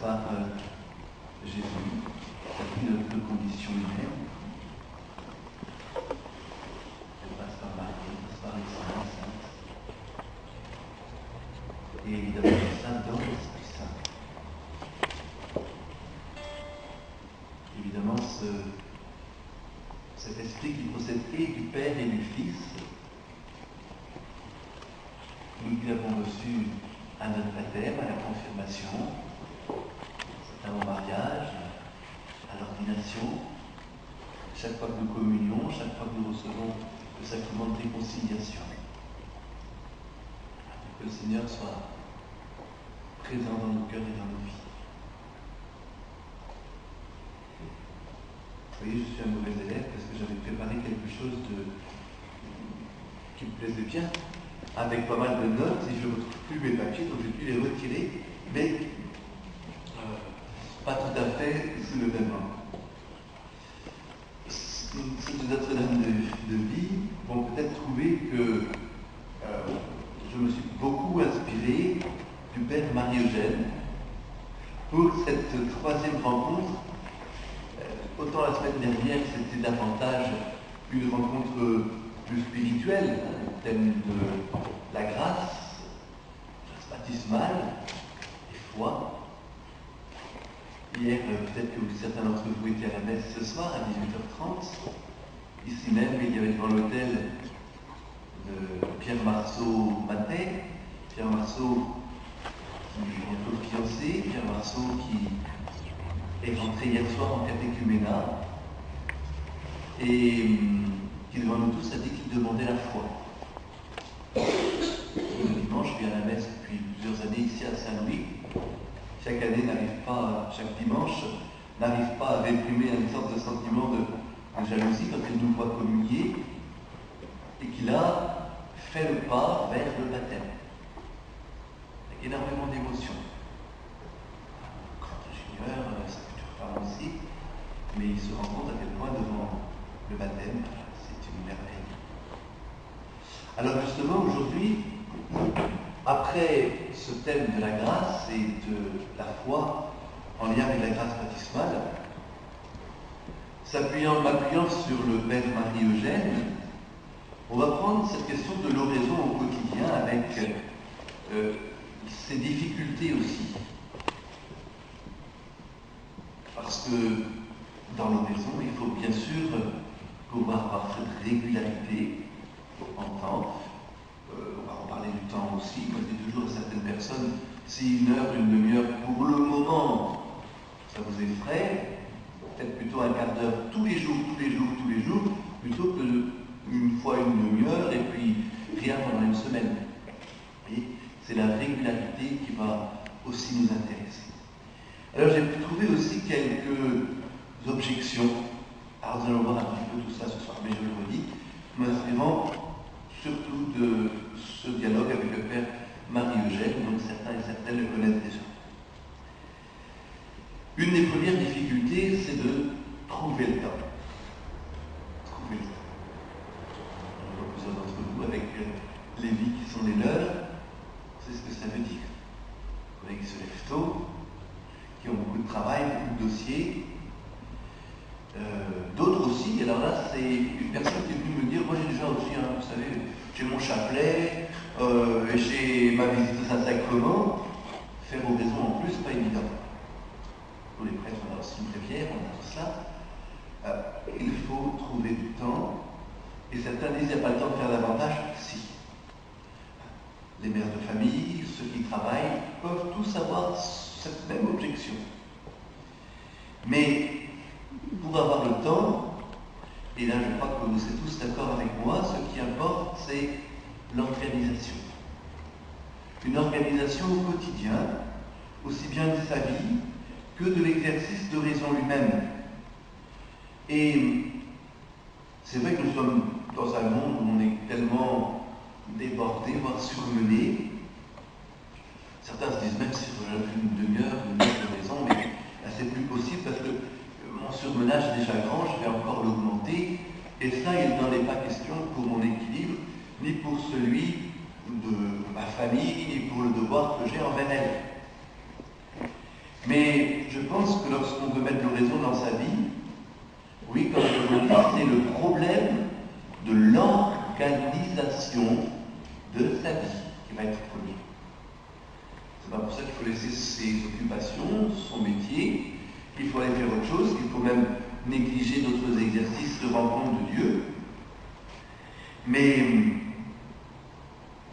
par Jésus, qui a pris notre condition humaine. Elle passe par Marie, elle passe par les saints, et évidemment ça dans l'Esprit Saint. Évidemment, cet esprit qui procède et du Père et du Fils, nous qui l'avons reçu à notre baptême, à la confirmation, au mariage, à l'ordination, chaque fois que nous communions, chaque fois que nous recevons le sacrement de réconciliation. Que le Seigneur soit présent dans nos cœurs et dans nos vies. Vous voyez, je suis un mauvais élève parce que j'avais préparé quelque chose qui me plaisait bien, avec pas mal de notes, et je ne retrouve plus mes papiers, donc j'ai pu les retirer, mais pas tout à fait sous le même angle. Ceux de Notre-Dame de Vie vont peut-être trouver que je me suis beaucoup inspiré du Père Marie-Eugène pour cette troisième rencontre. Autant la semaine dernière, c'était davantage une rencontre plus spirituelle, le thème de la grâce baptismale et foi. Hier, peut-être que certains d'entre vous étaient à la messe ce soir à 18h30. Ici même, il y avait devant l'autel de Pierre Marceau-Matet. Pierre Marceau qui est bientôt fiancé, Pierre Marceau qui est rentré hier soir en catéchuménat et qui devant nous tous a dit qu'il demandait la foi. Le dimanche, je viens à la messe depuis plusieurs années ici à Saint-Louis. Chaque année chaque dimanche, n'arrive pas à réprimer une sorte de sentiment de jalousie quand il nous voit communier et qu'il a fait le pas vers le baptême. Avec énormément d'émotion. Grand ingénieur, sa future femme aussi, mais il se rend compte à quel point devant le baptême, c'est une merveille. Alors justement, aujourd'hui, après ce thème de la grâce et de la foi en lien avec la grâce baptismale, m'appuyant sur le Père Marie-Eugène, on va prendre cette question de l'oraison au quotidien avec ses difficultés aussi. Parce que dans l'oraison, il faut bien sûr pouvoir avoir cette régularité en temps. On va en parler du temps aussi. Moi, je dis toujours à certaines personnes, si une heure, une demi-heure, pour le moment, ça vous effraie, peut-être plutôt un quart d'heure tous les jours, plutôt que une fois une demi-heure et puis rien pendant une semaine. Vous voyez, c'est la régularité qui va aussi nous intéresser. Alors j'ai pu trouver aussi quelques objections. Alors nous allons voir un petit peu tout ça ce soir, mais je le redis, m'inspirant surtout de ce dialogue avec le Père Marie-Eugène, donc certains et certaines le connaissent déjà. Une des premières difficultés, c'est de trouver le temps. Trouver le temps. On voit plusieurs d'entre vous avec les vies qui sont les leurs, c'est ce que ça veut dire. Vous voyez qui se lèvent tôt, qui ont beaucoup de travail, beaucoup de dossiers. D'autres aussi, alors là, c'est une personne qui est venue me dire, moi j'ai déjà aussi, vous savez, j'ai mon chapelet, j'ai ma visite au Saint-Sacrement, faire oraison en plus, pas évident. Pour les prêtres, on a aussi une rivière, on a tout ça. Il faut trouver du temps, et certains disent, il n'y a pas le temps de faire davantage. Si. Les mères de famille, ceux qui travaillent, peuvent tous avoir cette même objection. Mais pour avoir le temps, et là je crois que vous êtes tous d'accord avec moi, ce qui importe, c'est l'organisation. Une organisation au quotidien, aussi bien de sa vie que de l'exercice de raison lui-même. Et c'est vrai que nous sommes dans un monde où on est tellement débordé, voire surmené. Certains se disent même si je rajoute une demi-heure de raison, mais là c'est plus possible parce que mon surmenage est déjà grand, je vais encore l'augmenter, et ça, il n'en est pas question pour mon équilibre, ni pour celui de ma famille, ni pour le devoir que j'ai envers elle. Mais Mais je pense que lorsqu'on veut mettre l'oraison dans sa vie, oui, comme je vous le dis, c'est le problème de l'organisation de sa vie qui va être premier. C'est pas pour ça qu'il faut laisser ses occupations, son métier, qu'il faut aller faire autre chose, qu'il faut même négliger d'autres exercices de rencontre de Dieu. Mais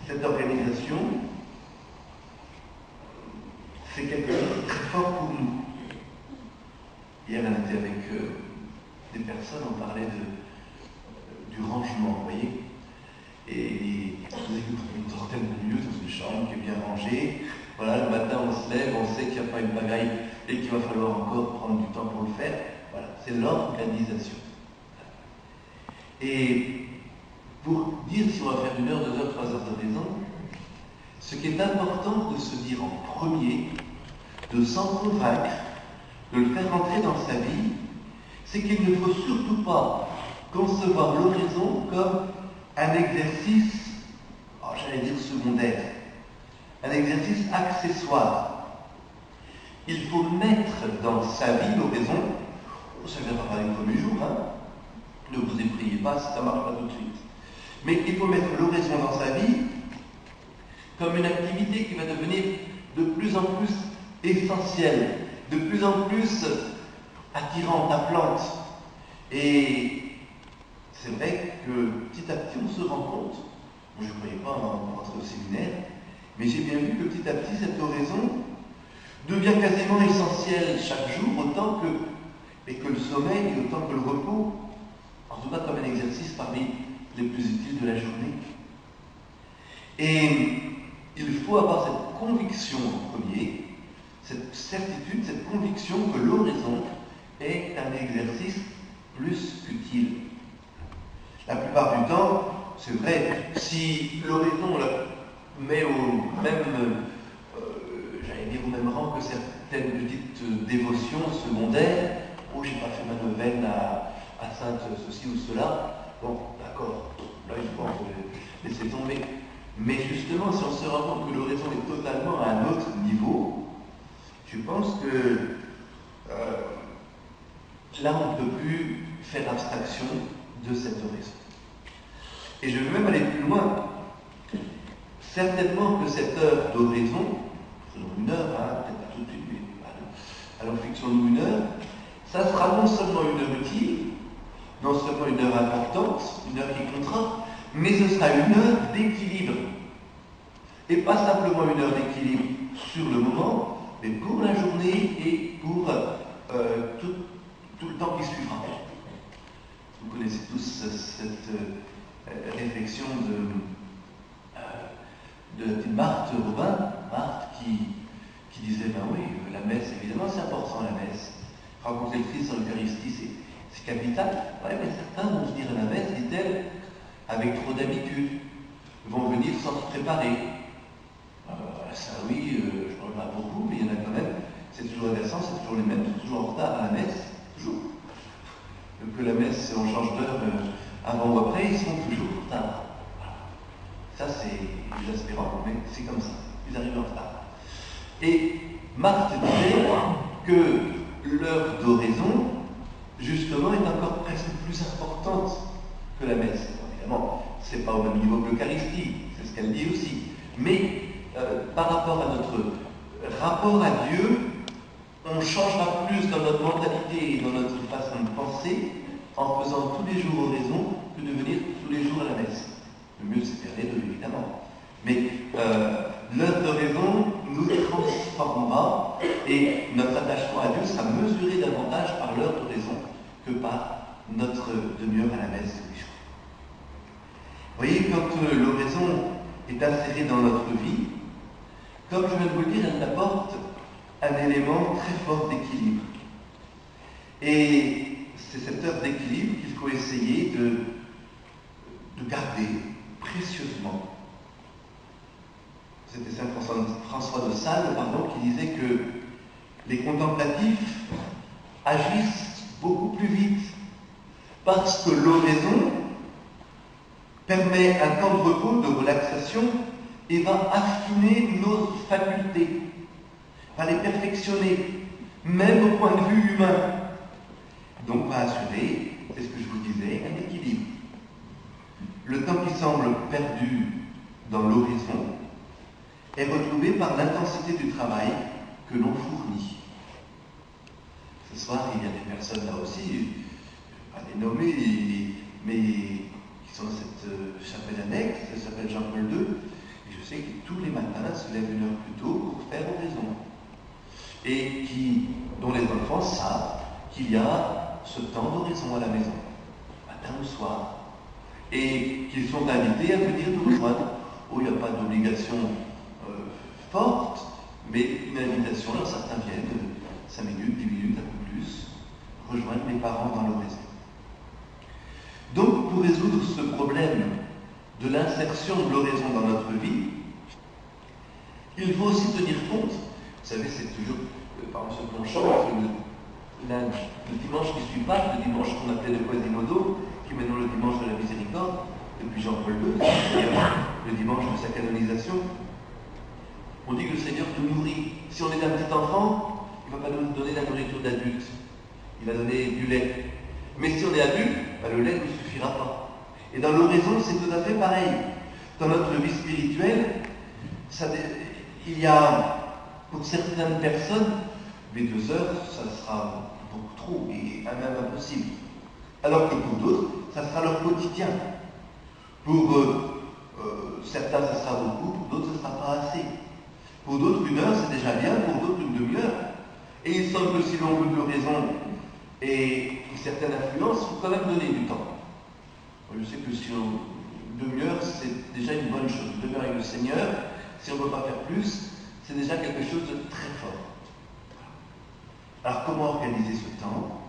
cette organisation, c'est quelque chose de très fort pour nous. Hier, on était avec des personnes, on parlait du rangement, vous voyez. Et vous avez une trentaine de minutes dans une chambre qui est bien rangée. Voilà, le matin on se lève, on sait qu'il n'y a pas une pagaille et qu'il va falloir encore prendre du temps pour le faire. Voilà, c'est l'organisation. Et pour dire si on va faire 1 heure, 2 heures, 3 heures de raison, ce qui est important de se dire en premier, de s'en convaincre, de le faire entrer dans sa vie, c'est qu'il ne faut surtout pas concevoir l'oraison comme un exercice, j'allais dire secondaire, un exercice accessoire. Il faut mettre dans sa vie l'oraison, ça ne vient pas du premier jour, hein. Ne vous effrayez pas si ça ne marche pas tout de suite. Mais il faut mettre l'oraison dans sa vie comme une activité qui va devenir de plus en plus essentielle, de plus en plus attirante, appelante. Et c'est vrai que petit à petit on se rend compte, moi je ne croyais pas en rentrer au séminaire, mais j'ai bien vu que petit à petit cette oraison devient quasiment essentielle chaque jour, autant que le sommeil, autant que le repos, en tout cas comme un exercice parmi les plus utiles de la journée. Et il faut avoir cette conviction en premier, cette certitude, cette conviction que l'oraison est un exercice plus qu'utile. La plupart du temps, c'est vrai, si l'oraison la met au même, j'allais dire au même rang que certaines petites dévotions secondaires, j'ai pas fait ma neuvaine à Sainte ceci ou cela, bon, d'accord, là il faut laisser tomber. Mais justement, si on se rend compte que l'oraison est totalement à un autre niveau, je pense que là on ne peut plus faire abstraction de cette oraison. Et je veux même aller plus loin. Certainement que cette heure d'oraison, faisons 1 heure, peut-être pas tout de suite, mais allons fixons-nous 1 heure, ça sera non seulement 1 heure utile, non seulement 1 heure importante, 1 heure qui comptera, mais ce sera 1 heure d'équilibre. Et pas simplement 1 heure d'équilibre sur le moment, mais pour la journée et pour tout le temps qui suivra. Vous connaissez tous cette réflexion de la petite Marthe Robin, Marthe qui disait, ben oui, la messe, évidemment, c'est important la messe. Rencontrer le Christ en Eucharistie, c'est capital. Oui, mais certains vont venir à la messe, dit-elle, avec trop d'habitude. Ils vont venir sans se préparer. Ça oui, je parle pas pour vous, mais il y en a quand même. C'est toujours intéressant, c'est toujours les mêmes, sont toujours en retard à la messe, toujours. Que la messe, on change d'heure avant ou après, ils sont toujours en retard. Voilà. Ça, c'est exaspérant, mais c'est comme ça. Ils arrivent en retard. Et Marthe disait que l'heure d'oraison, justement, est encore presque plus importante que la messe. Évidemment, ce n'est pas au même niveau que l'Eucharistie, c'est ce qu'elle dit aussi. Mais par rapport à notre rapport à Dieu, on changera plus dans notre mentalité et dans notre façon de penser en faisant tous les jours oraison que de venir tous les jours à la messe. Le mieux, c'est faire les deux, évidemment. Mais l'heure d'oraison nous transformera et notre attachement à Dieu sera mesuré davantage par l'heure d'oraison que par notre demi-heure à la messe tous les jours. Vous voyez, quand l'oraison est insérée dans notre vie, comme je viens de vous le dire, elle apporte un élément très fort d'équilibre. Et c'est cette heure d'équilibre qu'il faut essayer de garder précieusement. C'était Saint François de Sales, qui disait que les contemplatifs agissent beaucoup plus vite parce que l'oraison permet un temps de repos, de relaxation et va affiner nos facultés, va les perfectionner, même au point de vue humain. Donc va assurer, c'est ce que je vous disais, un équilibre. Le temps qui semble perdu dans l'horizon est retrouvé par l'intensité du travail que l'on fournit. Ce soir, il y a des personnes là aussi, je ne vais pas les nommer, mais qui sont dans cette chapelle annexe, ça s'appelle Jean-Paul II, et je sais que tous les matins se lèvent une heure plus tôt pour faire oraison. Et dont les enfants savent qu'il y a ce temps d'oraison à la maison, matin ou soir, et qu'ils sont invités à venir nous rejoindre. Oh, il n'y a pas d'obligation forte, mais une invitation, alors certains viennent 5 minutes, 10 minutes, un peu plus, rejoindre les parents dans l'oraison. Donc, pour résoudre ce problème de l'insertion de l'oraison dans notre vie, il faut aussi tenir compte, vous savez, c'est toujours, par exemple, ce qu'on chante, le dimanche qui suit Pâques, le dimanche qu'on appelait le Quasimodo, qui est maintenant le dimanche de la miséricorde, depuis Jean-Paul II, c'est-à-dire le dimanche de sa canonisation. On dit que le Seigneur nous nourrit. Si on est un petit enfant, il ne va pas nous donner la nourriture d'adulte. Il va donner du lait. Mais si on est adulte, le lait ne nous suffira pas. Et dans l'oraison, c'est tout à fait pareil. Dans notre vie spirituelle, il y a, pour certaines personnes, les 2 heures, ça sera beaucoup trop et même impossible. Alors que pour d'autres, ça sera leur quotidien. Pour certains, ça sera beaucoup, pour d'autres, ça ne sera pas assez. Pour d'autres, 1 heure, c'est déjà bien, pour d'autres, 1 demi-heure. Et il semble que si l'on veut de l'oraison et une certaine influence, il faut quand même donner du temps. Je sais que si 1 demi-heure, c'est déjà une bonne chose. 1 demi-heure avec le Seigneur, si on ne peut pas faire plus, c'est déjà quelque chose de très fort. Alors comment organiser ce temps?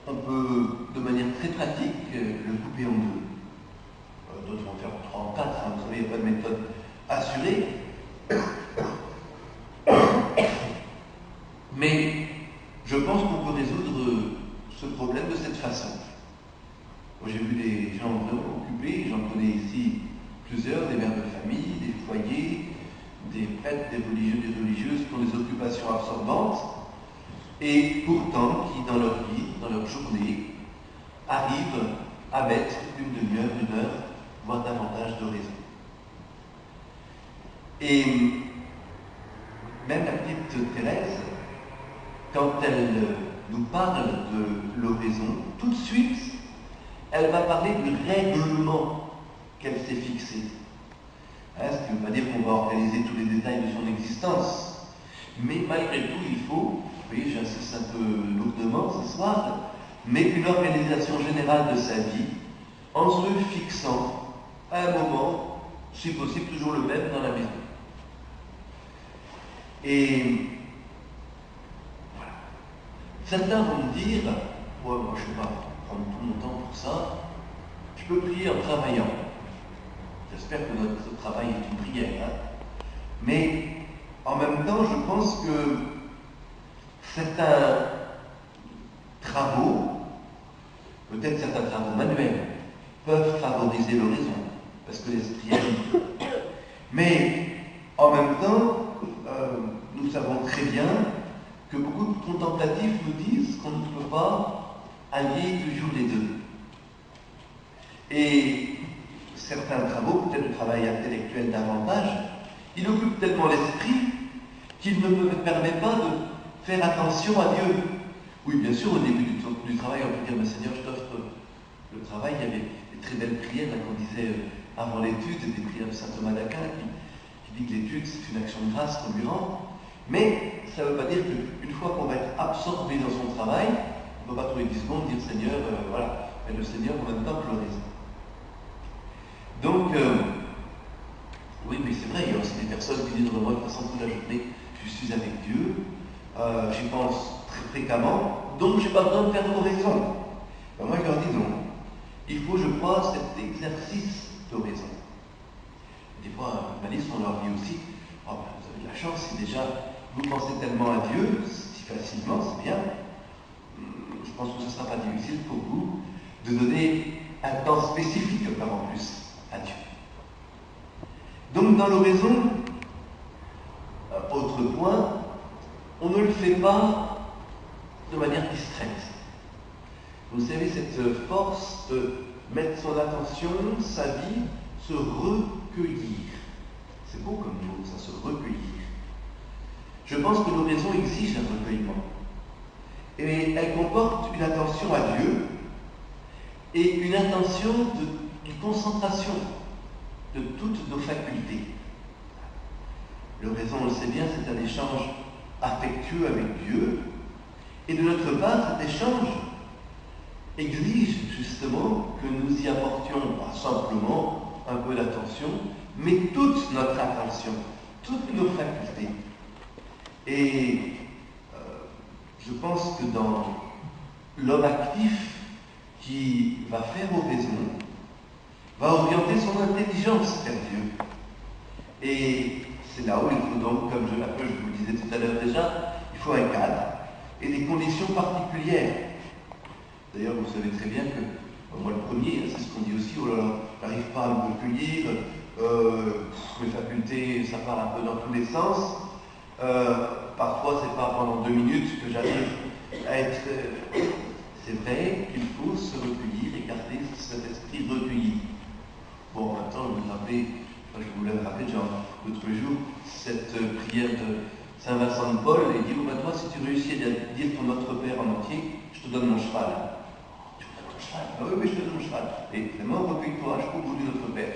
On peut, de manière très pratique, le couper en 2. D'autres vont faire en 3, en 4, vous savez, il n'y a pas de méthode assurée. Mais je pense qu'on peut résoudre ce problème de cette façon. Moi, j'ai vu des gens vraiment occupés, j'en connais ici plusieurs, des mères de famille, des foyers, des prêtres, des religieux, des religieuses qui ont des occupations absorbantes, et pourtant qui, dans leur vie, dans leur journée, arrivent à mettre 1 demi-heure, 1 heure, voire davantage d'oraison. Et même la petite Thérèse, quand elle nous parle de l'oraison, tout de suite, elle va parler du règlement qu'elle s'est fixé. Ce qui ne veut pas dire qu'on va organiser tous les détails de son existence. Mais malgré tout, il faut, vous voyez, j'insiste un peu lourdement ce soir, mais une organisation générale de sa vie en se fixant à un moment, si possible, toujours le même dans la maison. Et voilà. Certains vont me dire, moi je ne vais pas prendre tout mon temps pour ça, je peux prier en travaillant. J'espère que notre travail est une prière. Mais en même temps, je pense que certains travaux, peut-être certains travaux manuels, peuvent favoriser l'oraison, parce que l'esprit aime. Mais en même temps, nous savons très bien que beaucoup de contemplatifs nous disent qu'on ne peut pas allier toujours les deux. Et certains travaux, peut-être le travail intellectuel davantage, il occupe tellement l'esprit qu'il ne me permet pas de faire attention à Dieu. Oui, bien sûr, au début du travail, on peut dire, mais Seigneur, je t'offre le travail. Il y avait des très belles prières qu'on disait avant l'étude, des prières de saint Thomas d'Aquin qui dit que l'étude, c'est une action de grâce qu'on lui rend. Mais ça ne veut pas dire qu'une fois qu'on va être absorbé dans son travail, on ne va pas trouver 10 secondes dire Seigneur, voilà, mais le Seigneur en même temps pleurez. Donc, oui, mais c'est vrai, il y a aussi des personnes qui disent moi, de toute façon, toute la journée, je suis avec Dieu, j'y pense très fréquemment, donc je n'ai pas besoin de faire d'oraison. Ben, moi, je leur dis non. Il faut, je crois, cet exercice d'oraison. Des fois, humanistes, on leur dit aussi, oh, ben, vous avez de la chance, si déjà vous pensez tellement à Dieu, si facilement, c'est bien. Je pense que ce ne sera pas difficile pour vous de donner un temps spécifique encore en plus à Dieu. Donc dans l'oraison, autre point, on ne le fait pas de manière distraite. Vous savez, cette force de mettre son attention, sa vie, se recueillir. C'est beau comme mot, ça, se recueillir. Je pense que l'oraison exige un recueillement. Et elle comporte une attention à Dieu et une intention de concentration de toutes nos facultés. L'oraison, on le sait bien, c'est un échange affectueux avec Dieu. Et de notre part, cet échange exige justement que nous y apportions pas simplement un peu d'attention, mais toute notre attention, toutes nos facultés. Et je pense que dans l'homme actif qui va faire oraison, va orienter son intelligence vers Dieu. Et c'est là où il faut donc, comme je vous le disais tout à l'heure déjà, il faut un cadre et des conditions particulières. D'ailleurs, vous savez très bien que, moi le premier, c'est ce qu'on dit aussi, oh là là, j'arrive pas à me recueillir, mes facultés, ça part un peu dans tous les sens. Parfois, c'est pas pendant 2 minutes que j'arrive à être... c'est vrai qu'il faut se recueillir et garder cet esprit recueilli. Bon, maintenant, je voulais me rappeler, genre, l'autre jour, cette prière de Saint Vincent de Paul, et dit, toi, si tu réussis à dire ton Notre Père en entier, je te donne mon cheval. Tu me donnes ton cheval? Ah oui, je te donne mon cheval. Et vraiment, recueille-toi jusqu'au bout du Notre Père.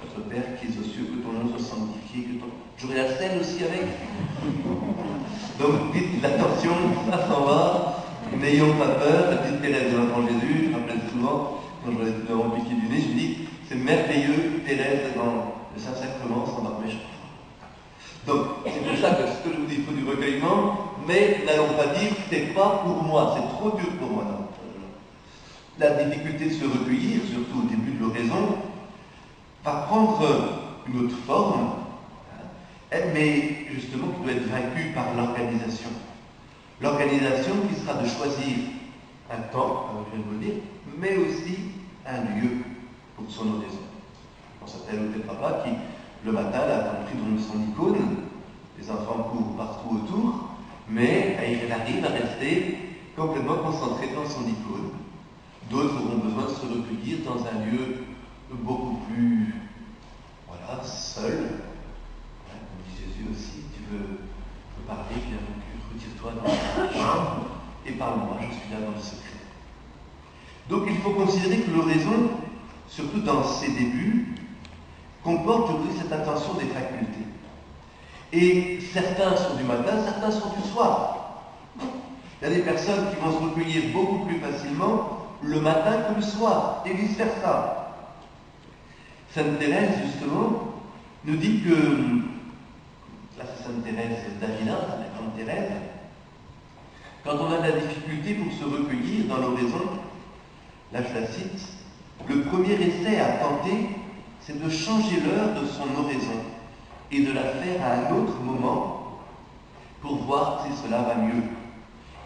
Notre Père qui est aux cieux, que ton nom soit sanctifié, que ton... J'aurai la scène aussi avec. Donc, dites l'attention, ça s'en va, n'ayons pas peur. La petite Thérèse de l'Enfant Jésus, je rappelle souvent, quand je l'ai dans mon piqué du nez, je dis, c'est merveilleux, Thérèse dans le Saint-Sacrement s'embarque méchant. Donc, c'est pour ça que ce que je vous dis, il faut du recueillement, mais n'allons pas dire, c'est pas pour moi, c'est trop dur pour moi. Non. La difficulté de se recueillir, surtout au début de l'oraison, va prendre une autre forme, mais justement qui doit être vaincue par l'organisation. L'organisation qui sera de choisir un temps, je viens de vous le dire, mais aussi un lieu pour son oraison. On s'appelle au tel papa qui, le matin, a compris dans son icône, les enfants courent partout autour, mais il arrive à rester complètement concentré dans son icône. D'autres auront besoin de se recueillir dans un lieu beaucoup plus, voilà, seul. Comme dit Jésus aussi, tu veux parler, viens, retire-toi dans ta chambre et parle-moi, je suis là dans le secret. Donc il faut considérer que l'oraison, surtout dans ses débuts, comporte aussi cette attention des facultés. Et certains sont du matin, certains sont du soir. Il y a des personnes qui vont se recueillir beaucoup plus facilement le matin que le soir, et vice-versa. Sainte Thérèse, justement, nous dit que, là c'est Sainte Thérèse d'Avila, la grande Thérèse, quand on a de la difficulté pour se recueillir dans l'oraison, là je la cite, le premier essai à tenter, c'est de changer l'heure de son oraison et de la faire à un autre moment pour voir si cela va mieux.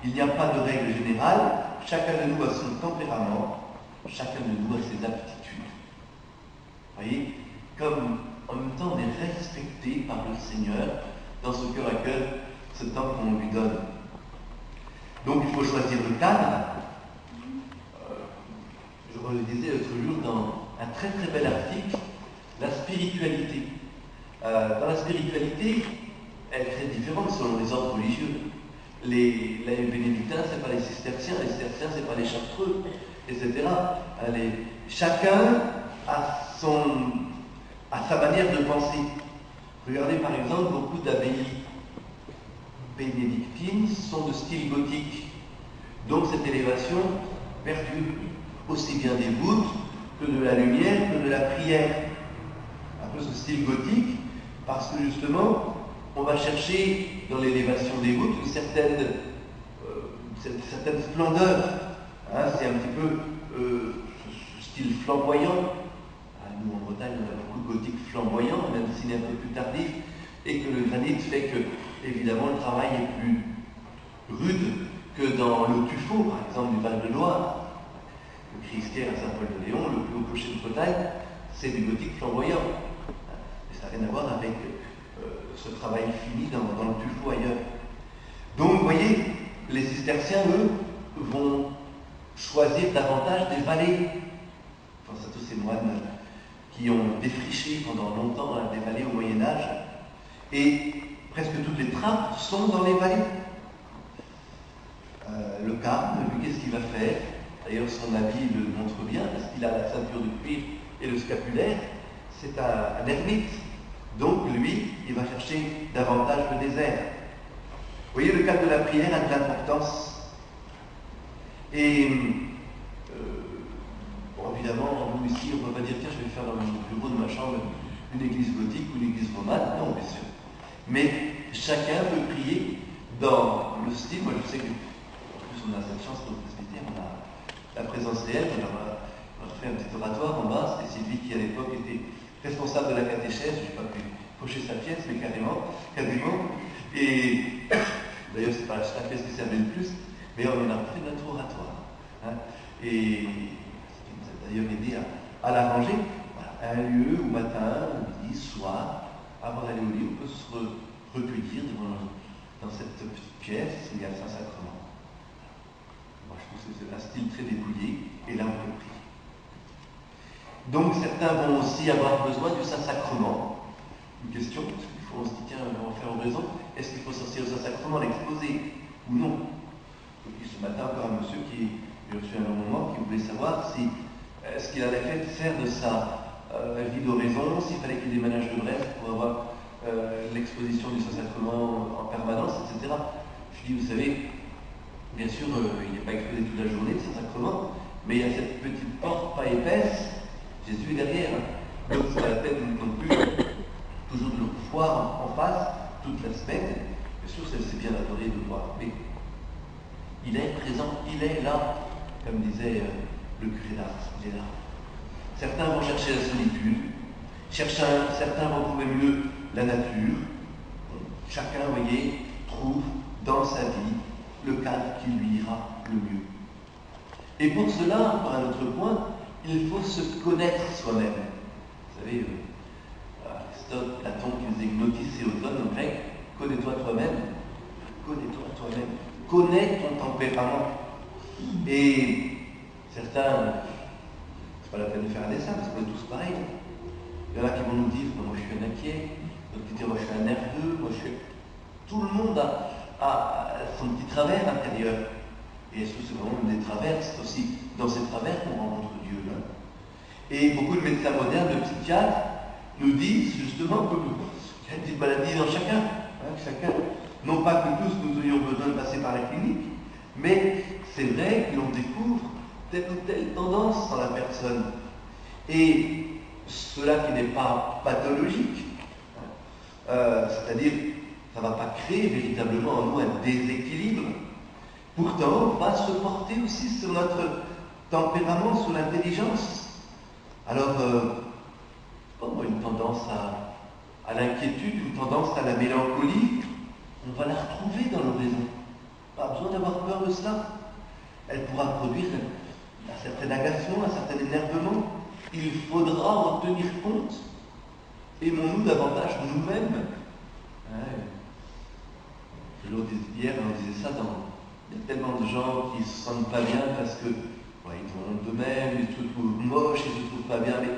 Il n'y a pas de règle générale, chacun de nous a son tempérament, chacun de nous a ses aptitudes. Vous voyez, comme en même temps on est respecté par le Seigneur dans ce cœur à cœur, ce temps qu'on lui donne. Donc il faut choisir le cadre. Je le disais l'autre jour dans un très très bel article, la spiritualité. Dans la spiritualité, elle est très différente selon les ordres religieux. Les bénédictins, ce n'est pas les cisterciens ce n'est pas les chartreux, etc. Chacun a sa manière de penser. Regardez par exemple, beaucoup d'abbayes bénédictines sont de style gothique. Donc cette élévation perdure aussi bien des voûtes que de la lumière, que de la prière. Un peu ce style gothique, parce que justement, on va chercher dans l'élévation des voûtes une certaine splendeur. Hein, c'est un petit peu ce style flamboyant. Nous en Bretagne, on a beaucoup de gothique flamboyant, même s'il est un peu plus tardif, et que le granit fait que, évidemment, le travail est plus rude que dans le tuffeau, par exemple, du Val-de-Loire. Le Christière à Saint-Paul-de-Léon, le plus haut clocher de Bretagne, c'est du gothique flamboyant. Mais ça n'a rien à voir avec ce travail fini dans le tuffeau ailleurs. Donc, vous voyez, les cisterciens, eux, vont choisir davantage des vallées. Je pense à tous ces moines qui ont défriché pendant longtemps des vallées au Moyen-Âge. Et presque toutes les trappes sont dans les vallées. Le carme, lui, qu'est-ce qu'il va faire? D'ailleurs, son habit le montre bien, parce qu'il a la ceinture de cuir et le scapulaire. C'est un ermite. Donc, lui, il va chercher davantage le désert. Vous voyez, le cadre de la prière a de l'importance. Et, bon, évidemment, nous ici, on ne peut pas dire, tiens, je vais faire dans le bureau de ma chambre une église gothique ou une église romane. Non, bien sûr. Mais chacun peut prier dans le style. Moi, je sais que, en plus, on a cette chance pour le presbytère, on a la présence réelle. On a fait un petit oratoire en bas. C'était Sylvie qui, à l'époque, était responsable de la catéchèse. Je n'ai pas pu cocher sa pièce, mais quasiment. Et d'ailleurs, c'est pas la pièce qui servait le plus, mais on a fait notre oratoire. Hein, et qui nous a d'ailleurs aidé à l'arranger. Voilà, un lieu où matin, midi, soir, avant d'aller au lit, on peut se recueillir dans cette petite pièce, il y a le Saint-Sacrement. Moi, je trouve que c'est un style très dépouillé, et là, on peut prier. Donc, certains vont aussi avoir besoin du Saint-Sacrement. Une question, parce qu'il faut, on se dit, tiens, on va faire oraison, est-ce qu'il faut sortir le Saint-Sacrement, l'exposer, ou non? Et puis ce matin, encore un monsieur qui j'ai reçu un long moment, qui voulait savoir si ce qu'il allait faire de sa vie d'oraison, s'il fallait qu'il y ait des ménages de bref pour avoir l'exposition du Saint-Sacrement en permanence, etc. Je dis, vous savez, bien sûr, il n'est pas exposé toute la journée, le Saint-Sacrement, mais il y a cette petite porte pas épaisse, Jésus est derrière. Donc c'est pas la peine non plus toujours de le voir en face toute la semaine. Bien sûr, c'est bien adoré de le voir, mais il est présent, il est là, comme disait le curé d'Ars, il est là. Certains vont chercher la solitude, certains vont trouver mieux la nature. Chacun, vous voyez, trouve dans sa vie le cadre qui lui ira le mieux. Et pour cela, encore un autre point, il faut se connaître soi-même. Vous savez, Aristote, Platon qui disait gnotis et auton en grec, connais-toi toi-même, connais-toi toi-même, connais ton tempérament. Et certains, c'est pas la peine de faire un dessin parce qu'on est tous pareils. Il y en a qui vont nous dire, moi je suis un inquiet, d'autres qui disent, moi je suis un nerveux, moi je suis... Tout le monde a son petit travers intérieur. Et est-ce que c'est vraiment des travers? C'est aussi dans ces travers qu'on rencontre Dieu. Hein. Et beaucoup de médecins modernes, de psychiatres, nous disent justement qu'il y a des maladies dans chacun. Hein, chacun. Non pas que tous nous ayons besoin de passer par la clinique, mais c'est vrai que l'on découvre telle ou telle tendance dans la personne. Et cela qui n'est pas pathologique, c'est-à-dire ça ne va pas créer véritablement en nous un déséquilibre. Pourtant, on va se porter aussi sur notre tempérament, sur l'intelligence. Alors, une tendance à l'inquiétude, une tendance à la mélancolie, on va la retrouver dans l'oraison. Pas besoin d'avoir peur de cela. Elle pourra produire un certain agacement, un certain énervement. Il faudra en tenir compte. Aimons-nous davantage nous-mêmes. Hier, on disait ça il y a tellement de gens qui ne se sentent pas bien parce que ils ont honte d'eux-mêmes, ils se trouvent moches, ils ne se trouvent pas bien, mais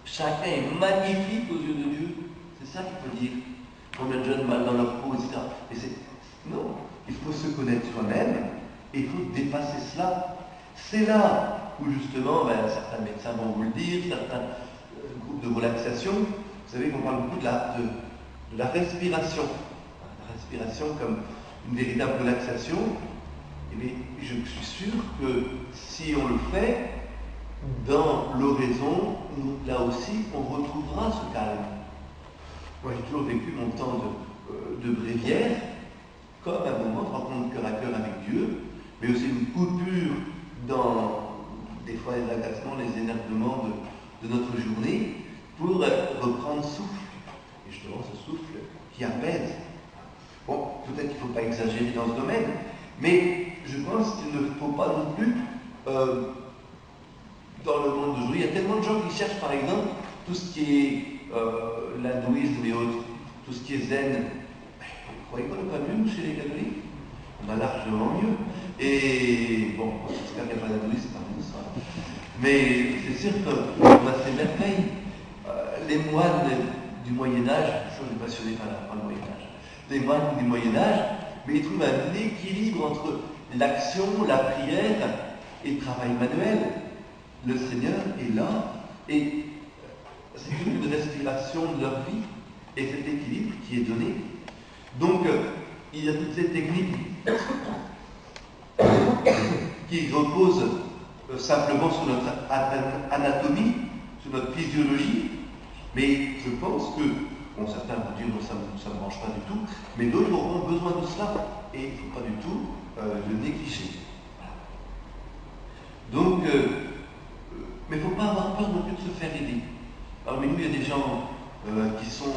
chacun est magnifique aux yeux de Dieu. C'est ça qu'il faut dire. Combien de jeunes mal dans leur peau, etc. Non, il faut se connaître soi-même et il faut dépasser cela. C'est là où justement, certains médecins vont vous le dire, certains groupes de relaxation, vous savez qu'on parle beaucoup de la respiration. La respiration comme une véritable relaxation. Eh bien, je suis sûr que si on le fait, dans l'oraison, là aussi, on retrouvera ce calme. Moi, j'ai toujours vécu mon temps de bréviaire comme un moment de rencontre cœur à cœur avec Dieu, mais aussi une coupure dans, des fois, les agacements, les énervements de notre journée, pour reprendre souffle. Et justement, ce souffle qui apaise. Bon, peut-être qu'il ne faut pas exagérer dans ce domaine, mais je pense qu'il ne faut pas non plus, dans le monde d'aujourd'hui, il y a tellement de gens qui cherchent, par exemple, tout ce qui est l'hindouisme et autres, tout ce qui est zen. Vous croyez qu'on n'est pas mieux chez les catholiques? On a largement mieux. Et bon, j'espère qu'il n'y a pas d'adouis, c'est pas une histoire. Mais c'est sûr qu'on a ces merveilles. Les moines du Moyen-Âge, je suis passionné par le Moyen-Âge, les moines du Moyen-Âge, mais ils trouvent un équilibre entre l'action, la prière et le travail manuel. Le Seigneur est là et c'est une respiration de leur vie et cet équilibre qui est donné. Donc, il y a toutes ces techniques qui reposent simplement sur notre anatomie, sur notre physiologie, mais je pense que, bon, certains vont dire que ça ne me mange pas du tout, mais d'autres auront besoin de cela et il ne faut pas du tout le négliger. Donc, mais il ne faut pas avoir peur non plus de se faire aider. Parmi nous, il y a des gens qui sont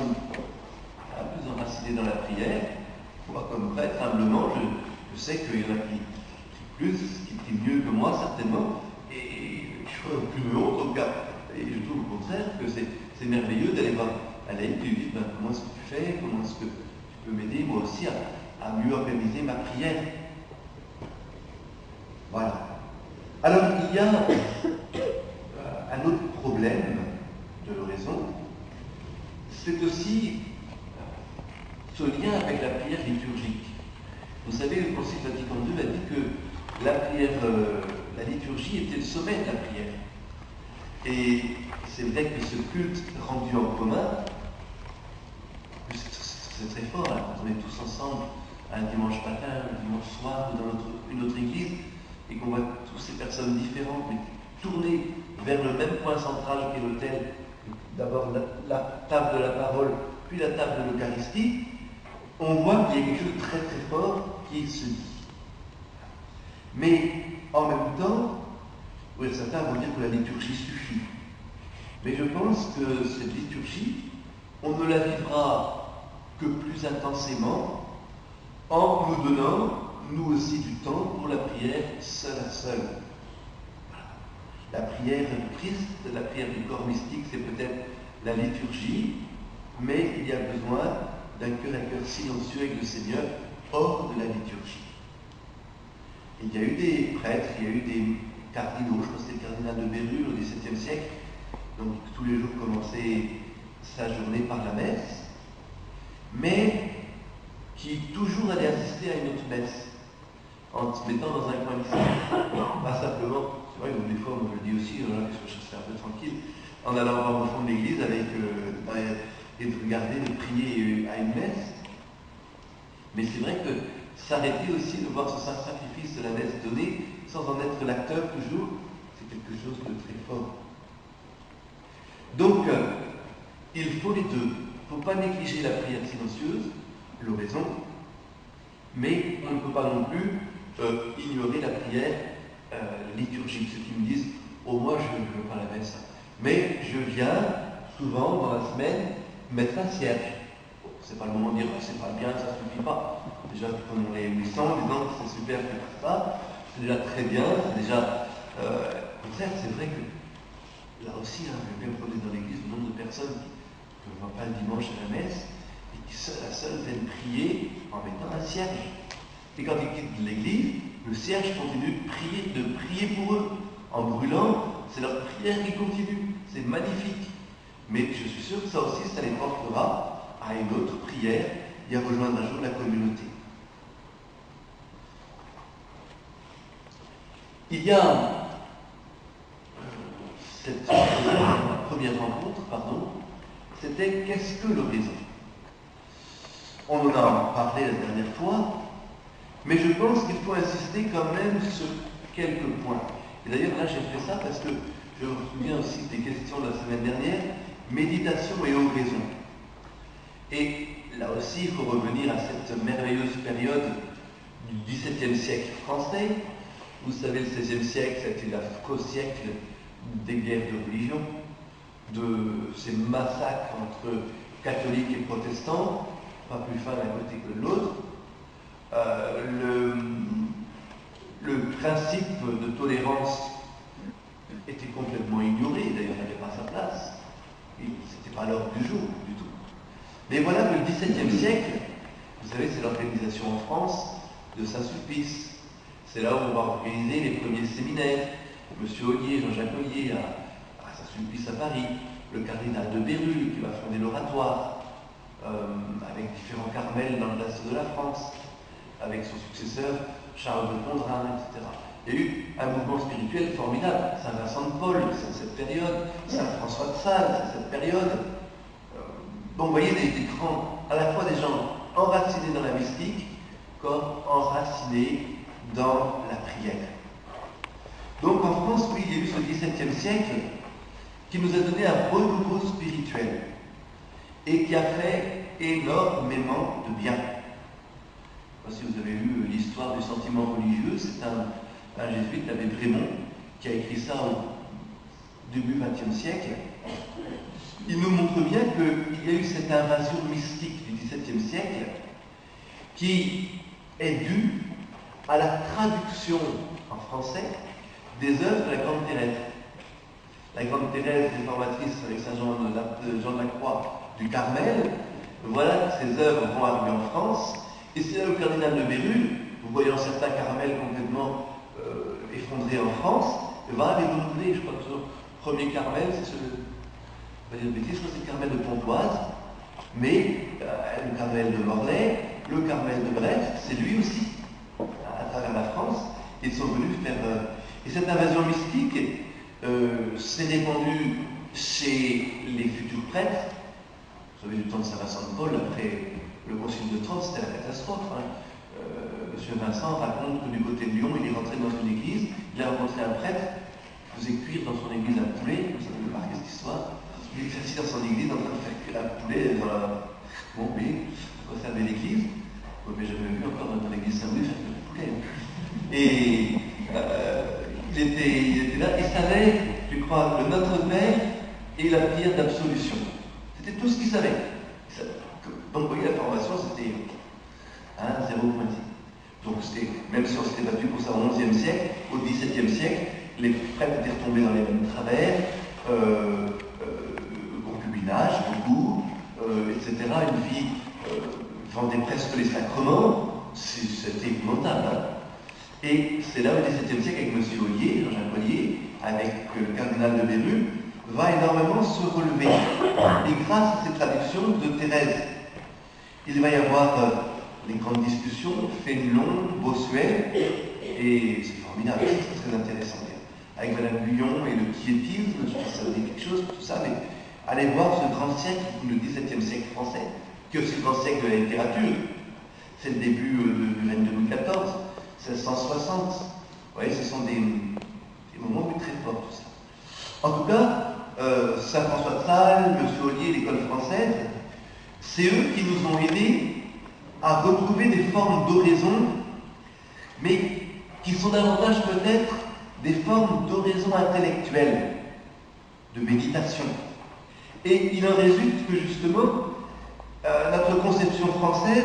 un peu enracinés dans la prière. Moi, comme prêtre, humblement, je sais qu'il y en a qui prient mieux que moi, certainement, et je suis plus heureux en tout cas. Et je trouve au contraire que c'est merveilleux d'aller voir Alain et lui dire comment est-ce que tu fais, comment est-ce que tu peux m'aider moi aussi à mieux organiser ma prière. Voilà. Alors, il y a un autre problème de l'oraison, c'est aussi ce lien avec la prière liturgique. Vous savez, le Concile Vatican II a dit que la prière, la liturgie était le sommet de la prière. Et c'est vrai que ce culte rendu en commun, c'est très fort, hein, quand on est tous ensemble un dimanche matin, un dimanche soir, ou dans une autre église, et qu'on voit toutes ces personnes différentes, mais tournées vers le même point central qu'est l'autel, d'abord la table de la parole, puis la table de l'Eucharistie, on voit qu'il y a quelque chose de très très fort qui se dit. Mais en même temps, oui, certains vont dire que la liturgie suffit. Mais je pense que cette liturgie, on ne la vivra que plus intensément en nous donnant, nous aussi, du temps pour la prière seule à seule. La prière du Christ, la prière du corps mystique, c'est peut-être la liturgie, mais il y a besoin d'un cœur à cœur silencieux avec le Seigneur hors de la liturgie. Et il y a eu des prêtres, il y a eu des cardinaux, je pense que c'était le cardinal de Bérulle au XVIIe siècle, donc tous les jours commençait sa journée par la messe, mais qui toujours allait assister à une autre messe, en se mettant dans un coin ici. Pas simplement, c'est vrai, des fois, on me le dit aussi, que je serais un peu tranquille, en allant voir au fond de l'église avec, et de regarder, de prier à une messe. Mais c'est vrai que s'arrêter aussi de voir ce saint sacrifice de la messe donné, sans en être l'acteur toujours, c'est quelque chose de très fort. Donc, il faut les deux. Il ne faut pas négliger la prière silencieuse, l'oraison, mais on ne peut pas non plus ignorer la prière liturgique. Ceux qui me disent, oh moi je ne veux pas la messe, mais je viens souvent dans la semaine mettre un cierge. Bon, c'est pas le moment de dire, c'est pas bien, ça ne suffit pas. Déjà, on est 800, disant que c'est super que ça, c'est déjà très bien, c'est déjà... certes, c'est vrai que là aussi, hein, j'ai bien posé dans l'église le nombre de personnes qui ne vont pas le dimanche à la messe et qui seul à seul viennent prier en mettant un cierge. Et quand ils quittent l'église, le cierge continue de prier pour eux. En brûlant, c'est leur prière qui continue. C'est magnifique. Mais je suis sûr que ça aussi, ça les portera à une autre prière et à rejoindre un jour la communauté. Il y a cette première rencontre, c'était qu'est-ce que l'oraison? On en a parlé la dernière fois, mais je pense qu'il faut insister quand même sur quelques points. Et d'ailleurs, là, j'ai fait ça parce que je me souviens aussi des questions de la semaine dernière, méditation et oraison. Et là aussi, il faut revenir à cette merveilleuse période du XVIIe siècle français. Vous savez, le XVIe siècle, c'était l'affreux siècle des guerres de religion, de ces massacres entre catholiques et protestants, pas plus fin d'un côté que de l'autre. Le principe de tolérance était complètement ignoré, d'ailleurs n'avait pas sa place, et c'était pas l'ordre du jour du tout. Mais voilà que le XVIIe siècle, vous savez, c'est l'organisation en France de Saint-Sulpice. C'est là où on va organiser les premiers séminaires. Monsieur Ollier, Jean-Jacques Ollier à Saint-Sulpice à Paris, le cardinal de Bérulle qui va fonder l'oratoire, avec différents carmels dans l'est de la France, avec son successeur Charles de Pondrin, etc. Il y a eu un mouvement spirituel formidable. Saint Vincent de Paul, c'est cette période. Saint François de Sales, c'est cette période. Donc vous voyez des grands, à la fois des gens enracinés dans la mystique, comme enracinés dans la prière. Donc en France, oui, il y a eu ce XVIIe siècle qui nous a donné un renouveau spirituel et qui a fait énormément de bien. Je ne sais pas si vous avez lu l'histoire du sentiment religieux, c'est un jésuite, l'abbé Brémond, qui a écrit ça au début XXe siècle. Il nous montre bien qu'il y a eu cette invasion mystique du XVIIe siècle qui est due à la traduction en français des œuvres de la Grande Thérèse. La Grande Thérèse, réformatrice avec Saint Jean de la Croix du Carmel, voilà que ces œuvres vont arriver en France. Et c'est là le cardinal de Bérulle, vous voyant certains carmels complètement effondrés en France, va les renouveler. Je crois que son premier carmel, c'est je crois que c'est le carmel de Pontoise, mais le carmel de Morlaix, le carmel de Brest, c'est lui aussi, à travers la France. Ils sont venus faire. Et cette invasion mystique s'est répandue chez les futurs prêtres. Vous savez, du temps de Saint Vincent de Paul, après le concile de Trente, c'était la catastrophe. Monsieur Vincent raconte que du côté de Lyon, il est rentré dans une église, il a rencontré un prêtre qui faisait cuire dans son église un poulet, vous savez, marqué cette histoire. Il est assis dans son église en train de faire cuire un poulet dans la. Bon, oui, pour conserver l'église. Mais j'avais vu encore dans l'église Saint-Louis faire cuire du poulet. Et il était là, il savait, je crois, le Notre Père et la prière d'absolution. C'était tout ce qu'il savait. Donc, vous voyez, la formation, c'était 0,10. Donc, même si on s'était battu pour ça au XIe siècle, au XVIIe siècle, les prêtres étaient retombés dans les mêmes travers, concubinage, beaucoup, etc. Une vie vendait presque les sacrements, c'était épouvantable. Hein. Et c'est là au XVIIe siècle, avec M. Ollier, Jean-Jacques Ollier, avec le cardinal de Bérulle, va énormément se relever. Et grâce à ces traductions de Thérèse, il va y avoir les grandes discussions, Fénelon, Bossuet, et c'est formidable, c'est très intéressant. Avec Madame Guyon et le quiétisme, je pense que ça vous dit quelque chose, tout ça, mais allez voir ce grand siècle, le XVIIe siècle français, qui est aussi le grand siècle de la littérature. C'est le début du règne de Louis XIV, 1660. Vous voyez, ce sont des moments très forts, tout ça. En tout cas, Saint François de Sales, M. Ollier, l'école française, c'est eux qui nous ont aidés à retrouver des formes d'oraison, mais qui sont davantage peut-être des formes d'oraison intellectuelle, de méditation. Et il en résulte que justement, notre conception française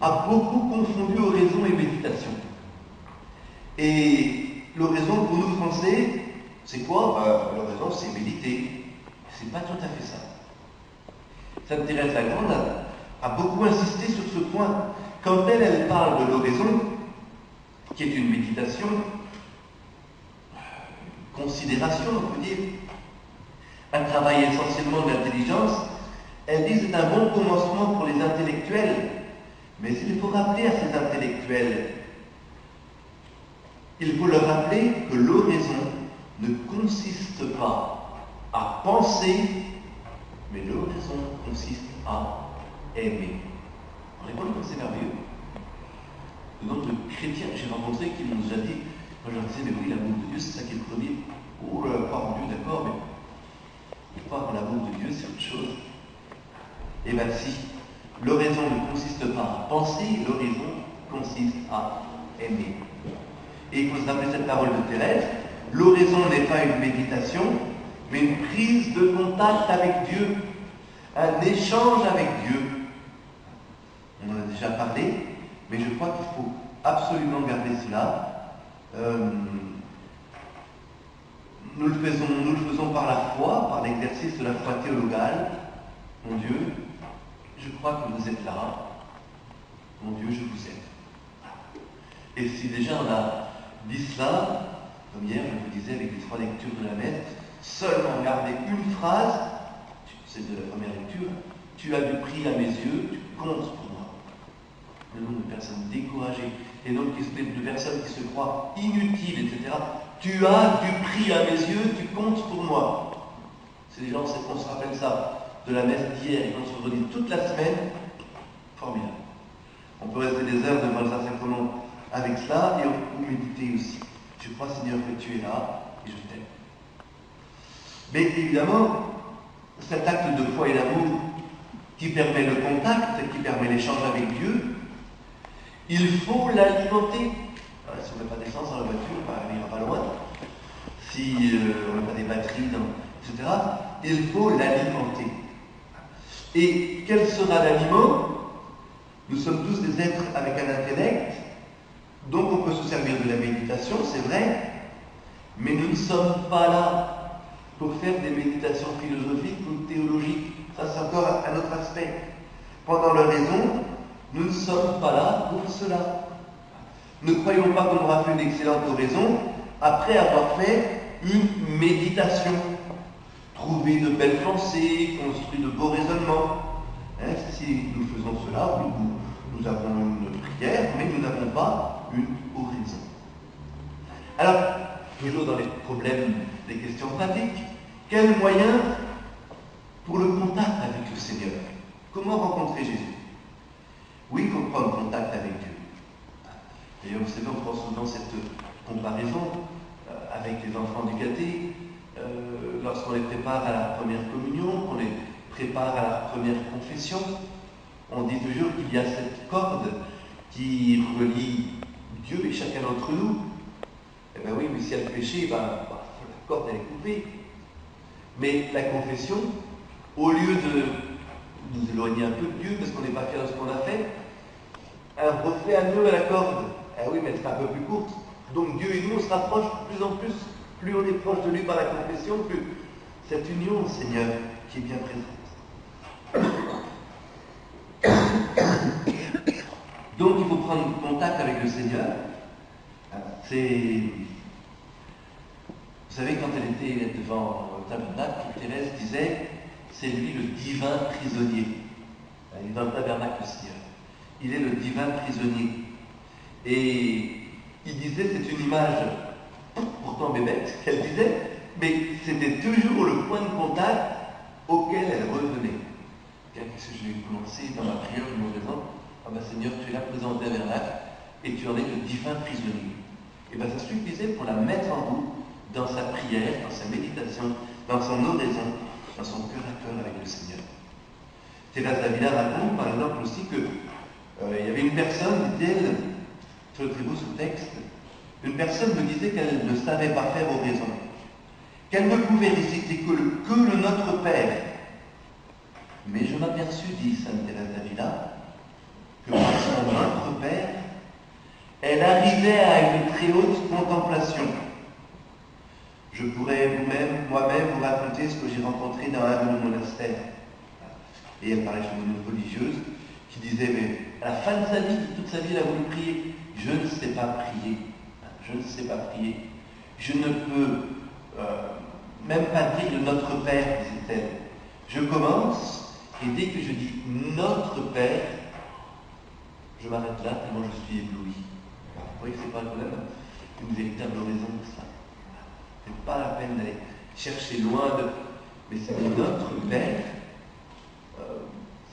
a beaucoup confondu oraison et méditation. Et l'oraison pour nous Français, c'est quoi? L'oraison, c'est méditer. C'est pas tout à fait ça. Sainte Thérèse la Grande a beaucoup insisté sur ce point. Quand elle parle de l'oraison, qui est une méditation, considération, on peut dire, un travail essentiellement de l'intelligence, elle dit c'est un bon commencement pour les intellectuels, mais il faut rappeler à ces intellectuels, il faut leur rappeler que l'oraison ne consiste pas à penser, mais l'oraison consiste à aimer. Vous voyez comme c'est merveilleux. Le nombre de chrétiens que j'ai rencontrés qui m'ont déjà dit, quand je leur disais, mais oui, l'amour de Dieu, c'est ça qui est le premier. Oh, croire en Dieu, d'accord, mais croire en l'amour de Dieu, c'est autre chose. Eh bien si, l'oraison ne consiste pas à penser, l'oraison consiste à aimer. Et il faut se rappeler cette parole de Thérèse, l'oraison n'est pas une méditation, mais une prise de contact avec Dieu, un échange avec Dieu. On en a déjà parlé, mais je crois qu'il faut absolument garder cela. Nous le faisons par la foi, par l'exercice de la foi théologale. Mon Dieu, je crois que vous êtes là. Mon Dieu, je vous aime. Et si déjà on a dit cela, comme hier je vous disais avec les 3 lectures de la messe, seulement garder une phrase, c'est de la première lecture, tu as du prix à mes yeux, tu comptes pour moi. Le nombre de personnes découragées, et donc de personnes qui se croient inutiles, etc. Tu as du prix à mes yeux, tu comptes pour moi. C'est des gens, on se rappelle ça de la messe d'hier et qu'on se redit toute la semaine, formidable. On peut rester des heures devant le Saint-Sacrement avec cela et on peut méditer aussi. Je crois, Seigneur, que tu es là et je t'aime. Mais évidemment, cet acte de foi et d'amour qui permet le contact, qui permet l'échange avec Dieu, il faut l'alimenter. Si on n'a pas d'essence dans la voiture, elle n'ira pas loin. Si on n'a pas des batteries, etc., il faut l'alimenter. Et quel sera l'aliment? Nous sommes tous des êtres avec un intellect, donc on peut se servir de la méditation, c'est vrai, mais nous ne sommes pas là pour faire des méditations philosophiques ou théologiques. Ça, c'est encore un autre aspect. Pendant l'oraison, nous ne sommes pas là pour cela. Ne croyons pas qu'on aura fait une excellente oraison après avoir fait une méditation. Trouver de belles pensées, construire de beaux raisonnements. Si nous faisons cela, oui, nous avons une prière, mais nous n'avons pas une oraison. Alors, toujours dans les problèmes, les questions pratiques, quel moyen pour le contact avec le Seigneur? Comment rencontrer Jésus? Oui, il faut prendre contact avec Dieu. D'ailleurs, vous savez, on prend souvent cette comparaison avec les enfants du caté, lorsqu'on les prépare à la première communion, qu'on les prépare à la première confession, on dit toujours qu'il y a cette corde qui relie Dieu et chacun d'entre nous. Eh bien oui, mais si elle a péché, la corde elle est coupée. Mais la confession, au lieu de nous éloigner un peu de Dieu parce qu'on n'est pas fier de ce qu'on a fait, elle refait un nœud à la corde. Eh oui, mais elle sera un peu plus courte. Donc Dieu et nous, on se rapproche de plus en plus. Plus on est proche de lui par la confession, plus cette union au Seigneur qui est bien présente. Donc il faut prendre contact avec le Seigneur. Vous savez, quand elle était devant le tabernacle, Thérèse disait, c'est lui le divin prisonnier. Il est dans le tabernacle, le Seigneur. Il est le divin prisonnier. Et il disait, c'est une image pourtant bébête, qu'elle disait, mais c'était toujours le point de contact auquel elle revenait. Qu'est-ce que j'ai commencé dans ma prière de mon raison? Ah ben Seigneur, tu es là présent au tabernacle et tu en es le divin prisonnier. Et bien ça suffisait pour la mettre en route dans sa prière, dans sa méditation, dans son oraison, dans son cœur à cœur avec le Seigneur. Thérèse d'Avila raconte par exemple aussi que il y avait une personne, dit-elle, trouvez-vous ce texte, une personne me disait qu'elle ne savait pas faire oraison, qu'elle ne pouvait réciter que le Notre Père. Mais je m'aperçus, dit Sainte Thérèse d'Avila, que par son Notre Père, elle arrivait à une très haute contemplation. Je pourrais moi-même vous raconter ce que j'ai rencontré dans un de nos monastères. Et elle parlait chez une religieuse qui disait, mais à la fin de sa vie, toute sa vie, elle a voulu prier. Je ne sais pas prier. Je ne sais pas prier. Je ne peux même pas dire le Notre Père, disait-elle. Je commence, et dès que je dis Notre Père, je m'arrête là, tellement je suis ébloui. Vous voyez que ce n'est pas quand même une véritable raison de ça. Ce n'est pas la peine d'aller chercher loin de... Mais c'est Notre Père.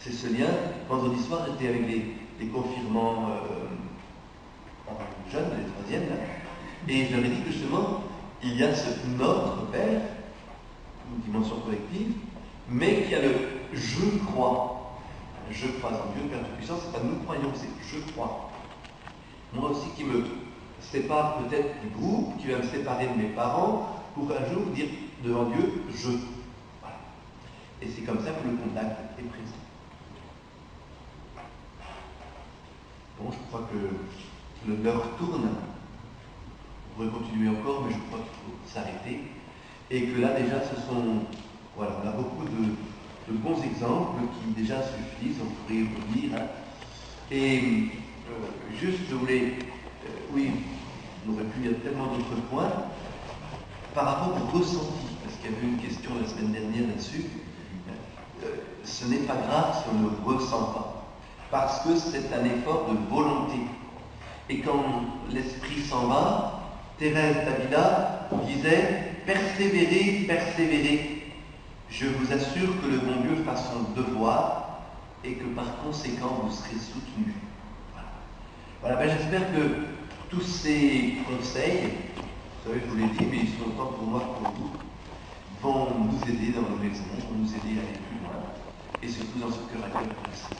C'est ce lien. Vendredi soir, j'étais avec les confirmants jeunes, les troisièmes, là, et je leur ai dit que justement, il y a ce Notre Père, une dimension collective, mais qu'il y a le je crois. Je crois en Dieu, Père Tout-Puissant, c'est pas nous croyons, c'est je crois. Moi aussi qui me sépare peut-être du groupe, qui va me séparer de mes parents, pour un jour dire devant Dieu, je. Voilà. Et c'est comme ça que le contact est présent. Bon, je crois que l'heure tourne. On pourrait continuer encore, mais je crois qu'il faut s'arrêter. Et que là, déjà, voilà, on a beaucoup de bons exemples qui déjà suffisent, on pourrait y revenir. Hein. Et juste, je voulais oui, on aurait pu, il y a tellement d'autres points. Par rapport au ressenti, parce qu'il y avait une question la semaine dernière là-dessus, ce n'est pas grave si on ne le ressent pas, parce que c'est un effort de volonté. Et quand l'esprit s'en va, Thérèse d'Avila disait « Persévérez, persévérez. Je vous assure que le bon Dieu fera son devoir et que par conséquent vous serez soutenus. » Voilà, ben, j'espère que tous ces conseils, vous savez, je vous l'ai dit, mais ils sont autant pour moi que pour vous, vont nous aider dans nos maisons, vont nous aider à aller plus loin, et surtout dans ce cœur à cœur.